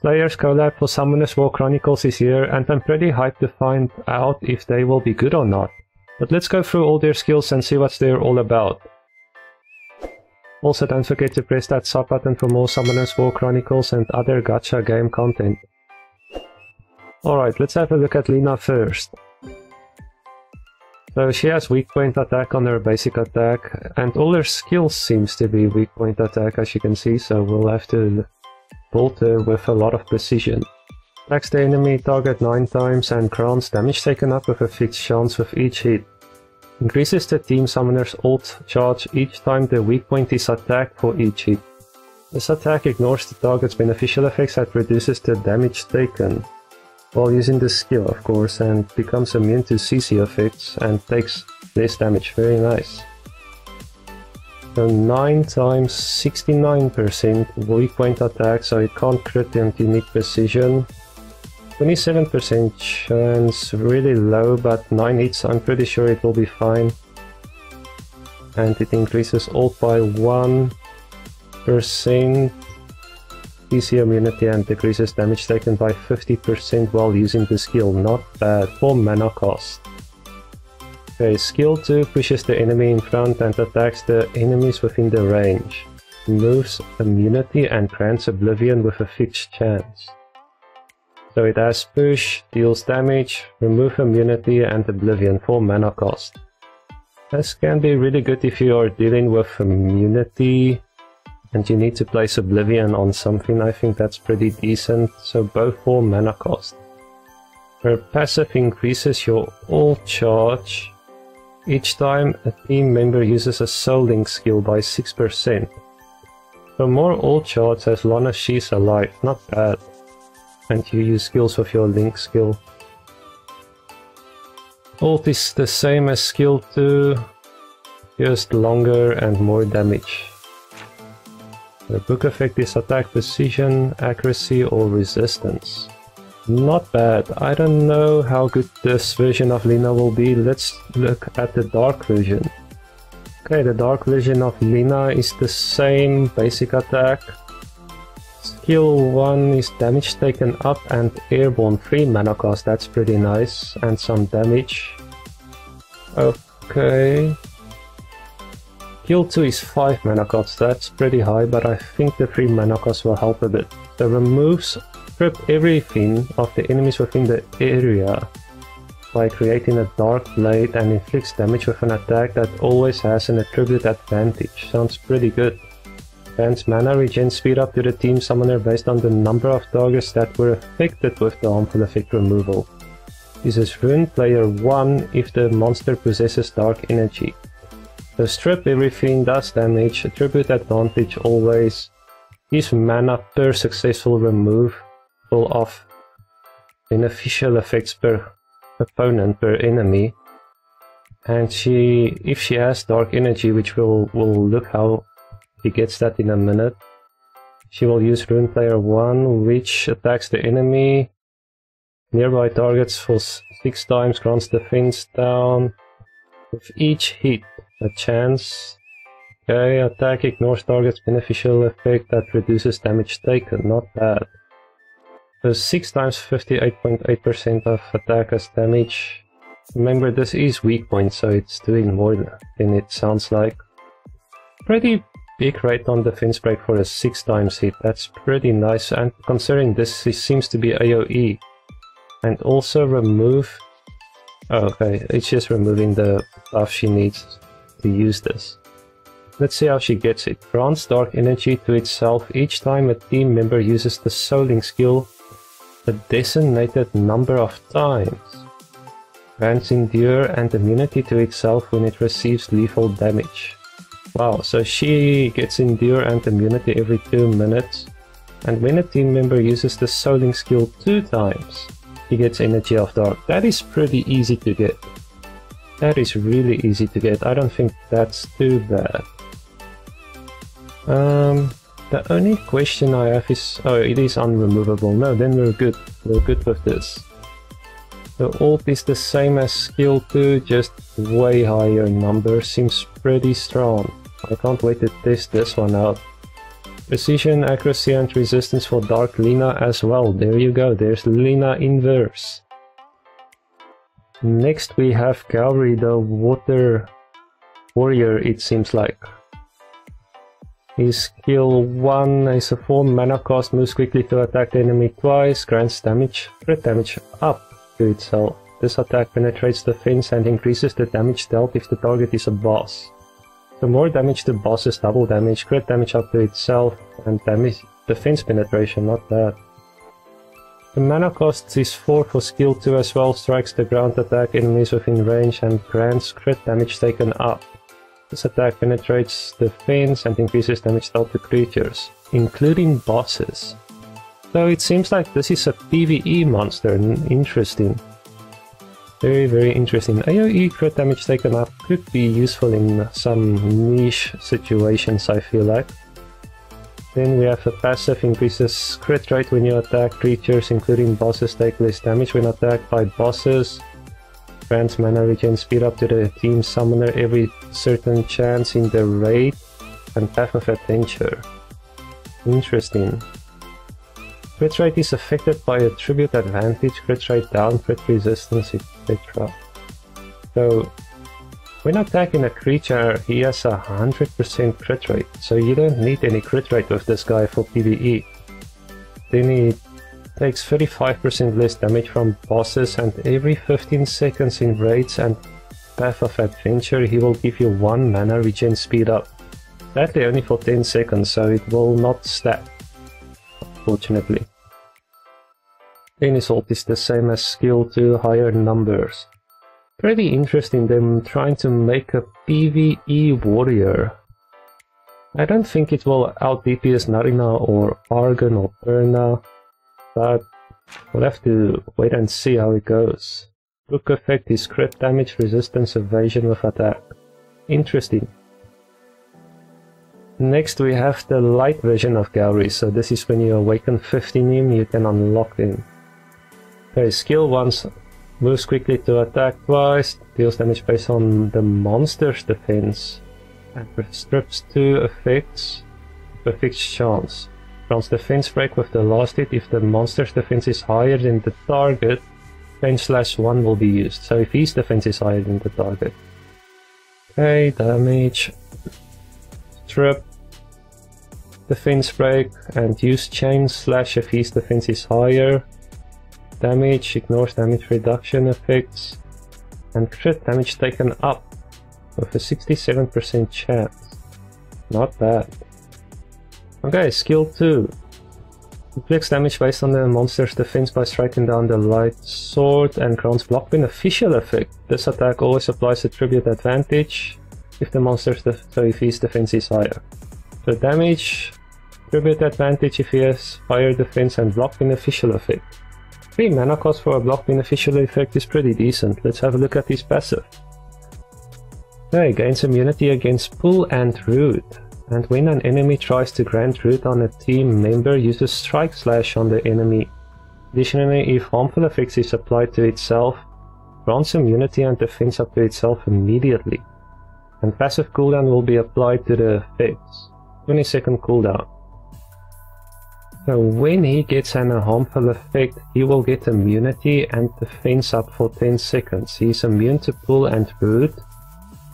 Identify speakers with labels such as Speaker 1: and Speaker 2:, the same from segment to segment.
Speaker 1: Players collab for Summoners War Chronicles is here, and I'm pretty hyped to find out if they will be good or not. But let's go through all their skills and see what they're all about. Also, don't forget to press that sub button for more Summoners War Chronicles and other Gacha game content. Alright, let's have a look at Lina first. So she has weak point attack on her basic attack, and all her skills seems to be weak point attack as you can see, so we'll have to bolt her with a lot of precision. Attacks the enemy target 9 times and grants damage taken up with a fixed chance with each hit. Increases the team summoner's ult charge each time the weak point is attacked for each hit. This attack ignores the target's beneficial effects and reduces the damage taken, while using the skill of course, and becomes immune to CC effects and takes less damage. Very nice. So 9 times 69% weak point attack, so it can't crit and you need precision. 27% chance, really low, but 9 hits, I'm pretty sure it will be fine. And it increases ult by 1%, CC immunity, and decreases damage taken by 50% while using the skill. Not bad for mana cost. Okay, skill 2 pushes the enemy in front and attacks the enemies within the range. Removes immunity and grants oblivion with a fixed chance. So it has push, deals damage, remove immunity and oblivion for mana cost. This can be really good if you are dealing with immunity and you need to place oblivion on something. I think that's pretty decent, so both for mana cost. Her passive increases your ult charge each time a team member uses a Soul Link skill by 6%. So more ult charge as long as she's alive, not bad. And you use skills with your Link skill. Ult is the same as skill 2, just longer and more damage. The book effect is attack precision, accuracy or resistance. Not bad. I don't know how good this version of Lina will be. Let's look at the dark version. Okay, the dark version of Lina is the same basic attack. Skill 1 is damage taken up and airborne 3 mana cost. That's pretty nice. And some damage. Okay. Skill 2 is 5 mana cost. That's pretty high, but I think the 3 mana cost will help a bit. So removes strip everything of the enemies within the area by creating a dark blade and inflicts damage with an attack that always has an attribute advantage. Sounds pretty good. Grants mana regen speed up to the team summoner based on the number of targets that were affected with the harmful effect removal. Uses rune player 1 if the monster possesses dark energy. So strip everything, does damage, attribute advantage always, gives mana per successful removal of beneficial effects per opponent, per enemy. And if she has dark energy, which we'll look how he gets that in a minute, she will use rune player 1, which attacks the enemy nearby targets for 6 times, grants defense down with each hit a chance. Okay, attack ignores target's beneficial effect that reduces damage taken. Not bad. So 6 times 58.8% of attack as damage. Remember, this is weak point, so it's doing more than it sounds like. Pretty big rate on defense break for a 6 times hit. That's pretty nice, and considering this seems to be AoE. And also remove... Oh, okay, it's just removing the buff she needs to use this. Let's see how she gets it. Grants dark energy to itself each time a team member uses the Soul Link skill a designated number of times. Grants endure and immunity to itself when it receives lethal damage. Wow, so she gets endure and immunity every 2 minutes. And when a team member uses the Soul Link skill 2 times, he gets energy of dark. That is pretty easy to get. That is really easy to get. I don't think that's too bad. The only question I have is... Oh, it is unremovable. No, then we're good. We're good with this. The ult is the same as skill 2, just way higher number. Seems pretty strong. I can't wait to test this one out. Precision, accuracy and resistance for Dark Lina as well. There you go, there's Lina inverse. Next we have Gourry, the water warrior, it seems like. His skill 1 is a 4 mana cost, moves quickly to attack the enemy twice, grants damage, crit damage up to itself. This attack penetrates the fence and increases the damage dealt if the target is a boss. So more damage to bosses, double damage, crit damage up to itself, and damage defense penetration, not bad. The mana cost is 4 for skill 2 as well, strikes the ground attack enemies within range and grants crit damage taken up. This attack penetrates the fence and increases damage dealt to creatures, including bosses. So it seems like this is a PvE monster, interesting. Very interesting. AoE crit damage taken up could be useful in some niche situations, I feel like. Then we have a passive, increases crit rate when you attack creatures, including bosses, take less damage when attacked by bosses. Grants mana regen speed up to the team summoner every certain chance in the raid and Path of Adventure. Interesting. Crit rate is affected by attribute advantage, crit rate down, crit resistance, etc. So, when attacking a creature, he has a 100% crit rate, so you don't need any crit rate with this guy for PvE. Then he takes 35% less damage from bosses, and every 15 seconds in raids and Path of Adventure he will give you 1 mana regen speed up. Sadly only for 10 seconds, so it will not stack, unfortunately. Then his ult is the same as skill 2, higher numbers. Pretty interesting them trying to make a PvE warrior. I don't think it will out DPS Narina or Argon or Perna, but we'll have to wait and see how it goes. Book effect is crit damage, resistance, evasion with attack. Interesting. Next we have the light version of Gourry, so this is when you awaken 15 him, you can unlock him. Okay, skill 1 moves quickly to attack twice, deals damage based on the monster's defense, and strips 2 effects with a fixed chance. Grants defense break with the last hit. If the monster's defense is higher than the target, /1 will be used, so if his defense is higher than the target. Okay, damage, strip, defense break, and use chain slash if his defense is higher. Damage, ignores damage reduction effects, and crit damage taken up with a 67% chance. Not bad. Okay, skill 2. Inflicts damage based on the monster's defense by striking down the light sword and grants block beneficial effect. This attack always applies attribute advantage if the monster's if his defense is higher. So damage, attribute advantage if he has higher defense, and block beneficial effect. 3 mana cost for a block beneficial effect is pretty decent. Let's have a look at his passive. Okay, gains immunity against pull and root. And when an enemy tries to grant root on a team member, uses strike slash on the enemy. Additionally, if harmful effects is applied to itself, grants immunity and defense up to itself immediately. And passive cooldown will be applied to the effects. 20-second cooldown. So when he gets an harmful effect, he will get immunity and defense up for 10 seconds. He is immune to pull and root.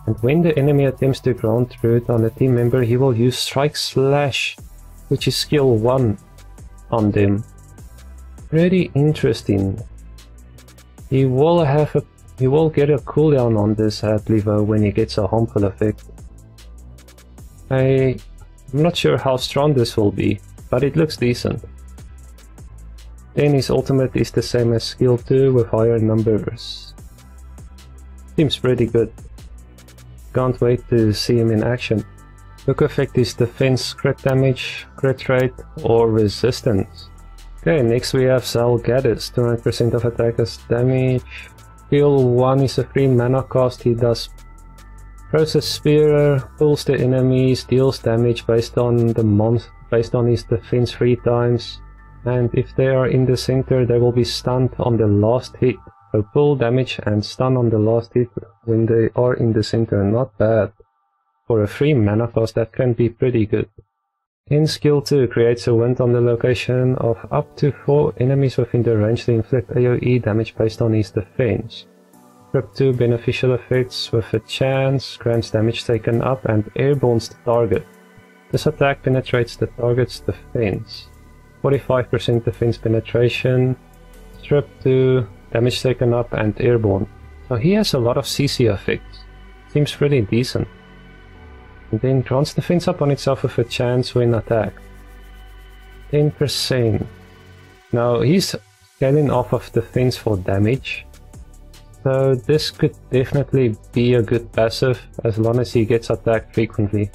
Speaker 1: And when the enemy attempts to grant root on a team member, he will use strike slash, which is skill 1 on them. Pretty interesting. He will get a cooldown on this Adlivo when he gets a harmful effect. I'm not sure how strong this will be, but it looks decent. Then his ultimate is the same as skill 2 with higher numbers. Seems pretty good. Can't wait to see him in action. Hook effect is defense, crit damage, crit rate, or resistance. Okay, next we have Zelgadis, 200% of attackers damage. Skill 1 is a 3 mana cost. He does Process Spear, pulls the enemies, deals damage based on his defense 3 times. And if they are in the center, they will be stunned on the last hit. So pull damage and stun on the last hit when they are in the center. Not bad. For a 3 mana cost, that can be pretty good. In skill 2, creates a wind on the location of up to 4 enemies within the range to inflict AoE damage based on his defense. Strip 2, beneficial effects with a chance, grants damage taken up and airbornes the target. This attack penetrates the target's defense. 45% defense penetration, Strip 2, damage taken up and airborne. So he has a lot of CC effects. Seems pretty decent. And then grants defense up on itself with a chance when attacked. 10%. Now he's scaling off of defense for damage. So this could definitely be a good passive as long as he gets attacked frequently.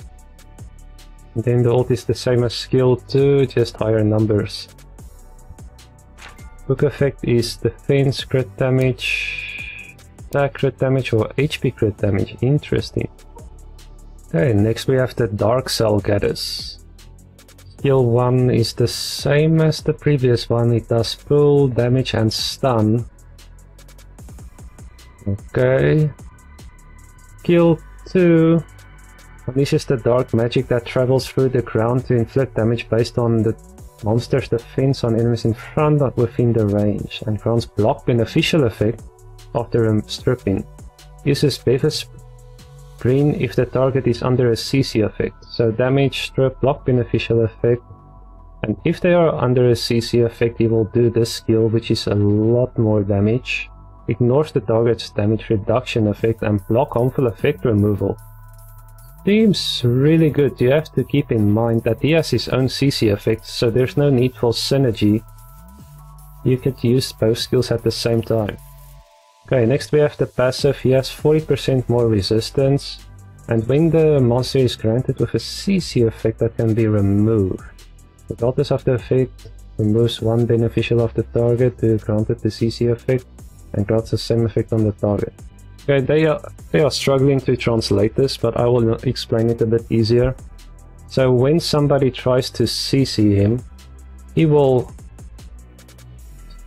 Speaker 1: And then the ult is the same as skill 2, just higher numbers. Hook effect is defense crit damage, attack crit damage or HP crit damage. Interesting. Okay, next we have the Dark Zelgadis. Skill 1 is the same as the previous one, it does pull, damage and stun. Okay. Skill 2 unleashes the dark magic that travels through the ground to inflict damage based on the monster's defense on enemies in front or within the range, and grants block beneficial effect after stripping. Uses Bevis green if the target is under a CC effect, so damage, strip, block beneficial effect, and if they are under a CC effect he will do this skill, which is a lot more damage, ignores the target's damage reduction effect and block harmful effect removal. Seems really good. You have to keep in mind that he has his own CC effects, so there's no need for synergy. You could use both skills at the same time. Okay, next we have the passive. He has 40% more resistance, and when the monster is granted with a CC effect that can be removed. Regardless of the effect, removes one beneficial of the target to granted the CC effect, and grants the same effect on the target. Okay, they are struggling to translate this, but I will explain it a bit easier. So when somebody tries to CC him, he will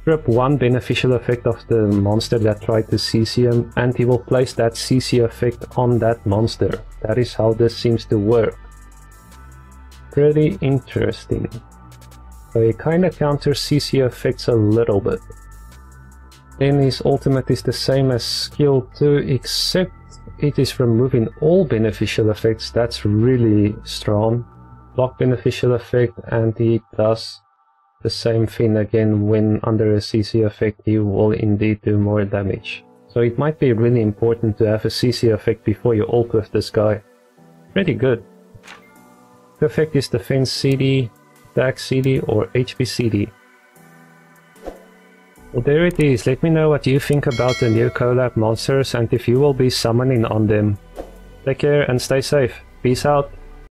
Speaker 1: strip one beneficial effect of the monster that tried to CC him, and he will place that CC effect on that monster. That is how this seems to work. Pretty interesting. So he kinda counters CC effects a little bit. Then his ultimate is the same as skill 2, except it is removing all beneficial effects. That's really strong. Block beneficial effect, and he does the same thing again. When under a CC effect he will indeed do more damage. So it might be really important to have a CC effect before you ult with this guy. Pretty good. The effect is defense CD, attack CD or HP CD. Well, there it is. Let me know what you think about the new collab monsters and if you will be summoning on them. Take care and stay safe. Peace out.